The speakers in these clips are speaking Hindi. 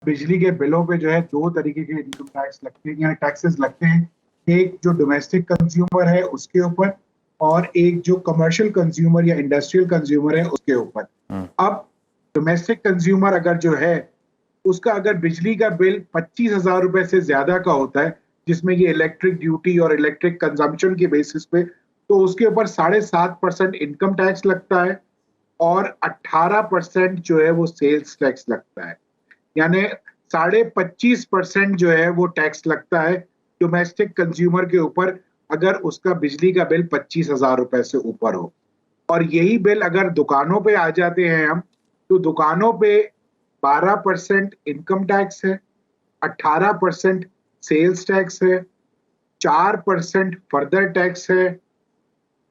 बिजली के बिलों पे जो है दो तरीके के इनकम टैक्स लगते हैं या टैक्सेस लगते हैं। एक जो डोमेस्टिक कंज्यूमर है उसके ऊपर, और एक जो कमर्शियल कंज्यूमर या इंडस्ट्रियल कंज्यूमर है उसके ऊपर। अब डोमेस्टिक कंज्यूमर अगर जो है उसका अगर बिजली का बिल 25,000 रुपए से ज्यादा का होता है, जिसमें ये इलेक्ट्रिक ड्यूटी और इलेक्ट्रिक कंजम्पशन के बेसिस पे, तो उसके ऊपर 7.5% इनकम टैक्स लगता है और 18% जो है वो सेल्स टैक्स लगता है। यानी 25.5% जो है वो टैक्स लगता है डोमेस्टिक कंज्यूमर के ऊपर अगर उसका बिजली का बिल 25,000 रुपए से ऊपर हो। और यही बिल अगर दुकानों पे आ जाते हैं हम, तो दुकानों पे 12% इनकम टैक्स है, 18% सेल्स टैक्स है, 4% फर्दर टैक्स है,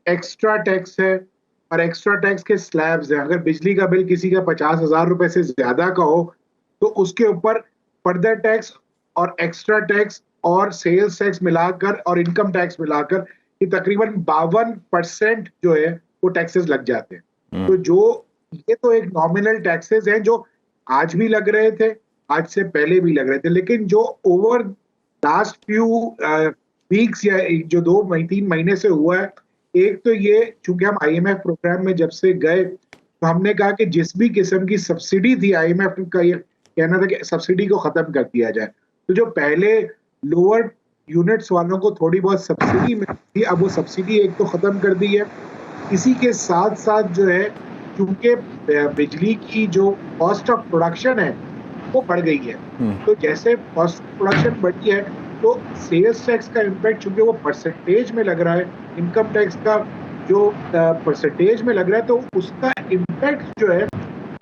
एक्स्ट्रा टैक्स है, और एक्स्ट्रा टैक्स के स्लैब्स हैं। अगर बिजली का बिल किसी का 50,000 रुपए से ज्यादा का हो तो उसके ऊपर फर्दर टैक्स और एक्स्ट्रा टैक्स और सेल्स टैक्स मिलाकर और इनकम टैक्स मिलाकर ये तकरीबन 52% जो है वो टैक्सेस लग जाते हैं। तो जो ये तो एक नॉमिनल टैक्सेस हैं जो आज भी लग रहे थे, आज से पहले भी लग रहे थे, लेकिन जो ओवर लास्ट फ्यू वीक्स या जो 2-3 महीने से हुआ है, एक तो ये चूंकि हम आईएमएफ प्रोग्राम में जब से गए तो हमने कहा कि जिस भी किस्म की सब्सिडी थी, आईएमएफ का ये कहना था कि सब्सिडी को खत्म कर दिया जाए। तो जो पहले लोअर यूनिट्स वालों को थोड़ी बहुत सब्सिडी मिलती थी, अब वो सब्सिडी एक तो खत्म कर दी है। इसी के साथ साथ जो है, क्योंकि बिजली की जो कॉस्ट ऑफ प्रोडक्शन है वो बढ़ गई है, तो जैसे कॉस्ट ऑफ प्रोडक्शन बढ़ी है तो सेल्स टैक्स का इम्पैक्ट चूंकि वो परसेंटेज में लग रहा है, इनकम टैक्स का जो परसेंटेज में लग रहा है, तो उसका इम्पैक्ट जो है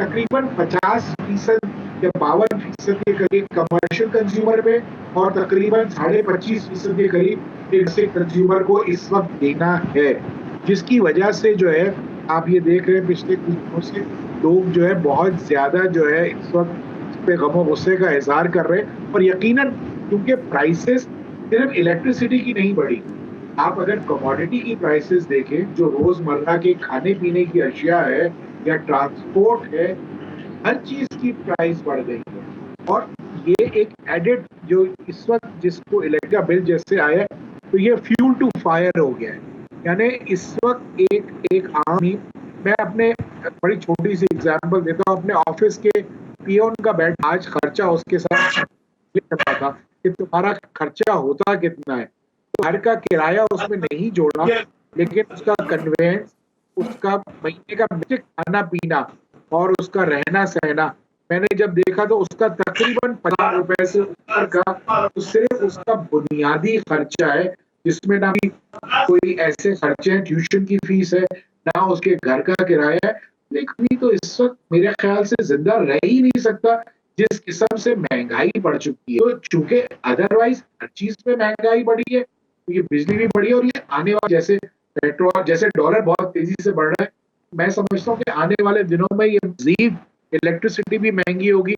तकरीबन 50% या 52% के करीब कमर्शियल कंज्यूमर में और तकरीबन 25.5% के करीब इंडस्ट्रियल कंज्यूमर को इस वक्त देना है, जिसकी वजह से जो है आप ये देख रहे हैं पिछले कुछ दिनों से लोग जो है बहुत ज्यादा जो है इस वक्त इस पे गमो गुस्से का इजहार कर रहे हैं। और यकीनन क्योंकि प्राइसेस सिर्फ इलेक्ट्रिसिटी की नहीं बढ़ी, आप अगर कमोडिटी की प्राइसेस देखें, जो रोजमर्रा के खाने पीने की अशिया है या ट्रांसपोर्ट है, हर चीज की प्राइस बढ़ गई है। और ये एक एडेड जो इस वक्त जिसको इलेक्ट्रिक बिल जैसे आया, तो ये फ्यूल टू फायर हो गया है। यानी इस वक्त एक आम ही, मैं अपने बड़ी छोटी सी एग्जांपल देता हूँ, अपने ऑफिस के पियोन का बैठ आज खर्चा उसके साथ करता था कि तुम्हारा खर्चा होता कितना है, तो घर का किराया उसमें नहीं जोड़ा, लेकिन उसका कन्वेंस, उसका महीने का बेसिक खाना पीना और उसका रहना सहना मैंने जब देखा तो उसका तकरीबन 50 रुपए से ऊपर का तो सिर्फ उसका बुनियादी खर्चा है, जिसमें ना भी कोई ऐसे खर्चे हैं, ट्यूशन की फीस है, ना उसके घर का किराया है। लेकिन तो इस वक्त मेरे ख्याल से जिंदा रह ही नहीं सकता जिस किस्म से महंगाई बढ़ चुकी है। तो चूंकि अदरवाइज हर चीज में महंगाई बढ़ी है, तो ये बिजली भी बढ़ी है, और ये आने वाले जैसे पेट्रोल, जैसे डॉलर बहुत तेजी से बढ़ रहा है, मैं समझता हूँ कि आने वाले दिनों में ये मजीद इलेक्ट्रिसिटी भी महंगी होगी,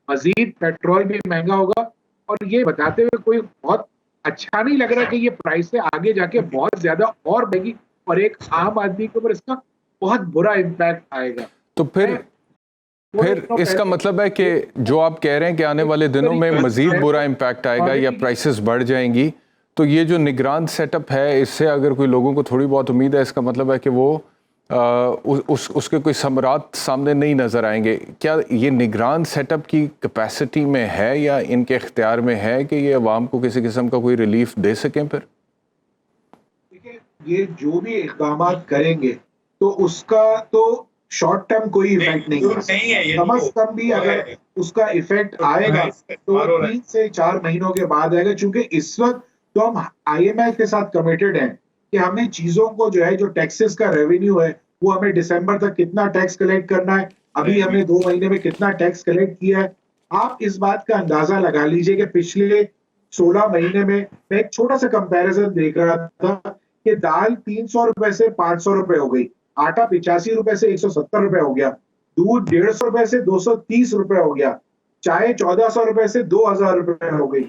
मजीद पेट्रोल भी महंगा होगा। और ये बताते हुए कोई बहुत अच्छा नहीं लग रहा कि ये प्राइस से आगे जाके बहुत ज्यादा और बढ़ेगी और एक आम आदमी के ऊपर इसका बहुत बुरा इम्पैक्ट आएगा। तो फिर इसका मतलब है कि जो आप कह रहे हैं कि आने वाले दिनों में मजीद बुरा इम्पैक्ट आएगा या प्राइसेस बढ़ जाएंगी, तो ये जो निगरान सेटअप है, इससे अगर कोई लोगों को थोड़ी बहुत उम्मीद है, इसका मतलब है कि वो उसके कोई समरात सामने नहीं नज़र आएंगे। क्या ये निगरान सेटअप की कैपेसिटी में है या इनके इख्तियार में है कि ये अवाम को किसी किस्म का कोई रिलीफ दे सकें? फिर देखिए, ये जो भी इक़दाम करेंगे तो उसका तो शॉर्ट टर्म कोई इफेक्ट नहीं है, कम अज कम भी अगर उसका इफेक्ट आएगा तो 3 से 4 महीनों के बाद आएगा। चूंकि इस वक्त तो हम आईएमएफ के साथ कमिटेड हैं कि हमें चीजों को जो है, जो टैक्सेस का रेवेन्यू है, वो हमें दिसंबर तक कितना टैक्स कलेक्ट करना है, अभी हमने 2 महीने में कितना टैक्स कलेक्ट किया है। आप इस बात का अंदाजा लगा लीजिए कि पिछले 16 महीने में मैं एक छोटा सा कंपैरिजन देख रहा था कि दाल 300 रुपए से 500 रुपए हो गई, आटा 85 रुपए से 170 रुपए हो गया, दूध 150 रुपए से 230 रुपए हो गया, चाय 1400 रुपए से 2000 रुपए हो गई,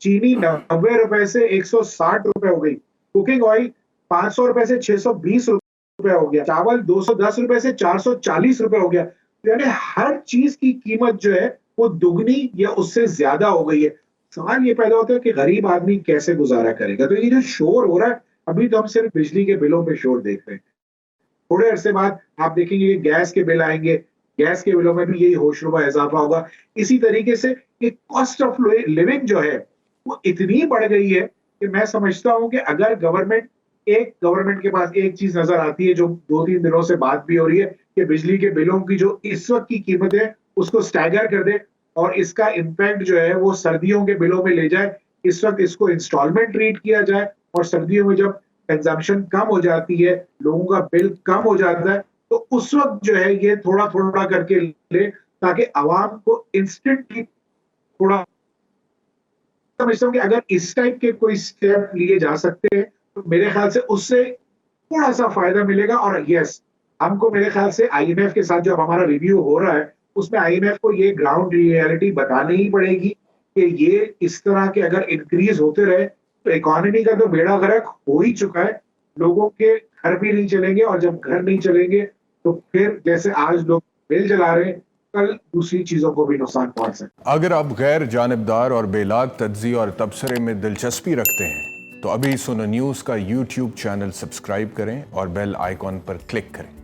चीनी 90 रुपए से 160 रुपए हो गई, कुकिंग ऑयल 500 रुपए से 620 रुपए हो गया, चावल 210 रुपए से 440 रुपए हो गया। यानी हर चीज की कीमत जो है वो दुगनी या उससे ज्यादा हो गई है। सवाल ये पैदा होता है कि गरीब आदमी कैसे गुजारा करेगा। तो ये जो शोर हो रहा है, अभी तो हम सिर्फ बिजली के बिलों पे शोर देख रहे हैं। थोड़े अरसे बाद आप देखेंगे कि गैस के बिल आएंगे, गैस के बिलों में भी यही होशरुबा इजाफा होगा। इसी तरीके से ये कॉस्ट ऑफ लिविंग जो है वो इतनी बढ़ गई है कि मैं समझता हूं कि अगर गवर्नमेंट के पास एक चीज नजर आती है, जो 2-3 दिनों से बात भी हो रही है, कि बिजली के बिलों की जो इस वक्त की कीमत है उसको स्टैगर कर दे और इसका इम्पैक्ट जो है वो सर्दियों के बिलों में ले जाए। इस वक्त इसको इंस्टॉलमेंट ट्रीट किया जाए और सर्दियों में जब कंजम्पशन कम हो जाती है, लोगों का बिल कम हो जाता है, तो उस वक्त जो है ये थोड़ा थोड़ा करके ले, ताकि आवाम को इंस्टेंटली थोड़ा, समझता हूँ कि अगर इस टाइप के कोई स्टेप लिए जा सकते हैं तो मेरे ख्याल से उससे थोड़ा सा फायदा मिलेगा। और यस, हमको मेरे ख्याल से आईएमएफ के साथ जो अब हमारा रिव्यू हो रहा है उसमें आईएमएफ को ये ग्राउंड रियलिटी बतानी ही पड़ेगी कि ये इस तरह के अगर इंक्रीज होते रहे तो इकोनॉमी का तो बेड़ा गर्क हो ही चुका है। लोगों के घर भी नहीं चलेंगे और जब घर नहीं चलेंगे तो फिर जैसे आज लोग बिल जला रहे हैं, कल दूसरी चीजों को भी नुकसान पहुंच सकता है। अगर आप गैर जानिबदार और बेलाग तज्ज़िये और तबसरे में दिलचस्पी रखते हैं तो अभी सुनो न्यूज़ का यूट्यूब चैनल सब्सक्राइब करें और बेल आइकॉन पर क्लिक करें।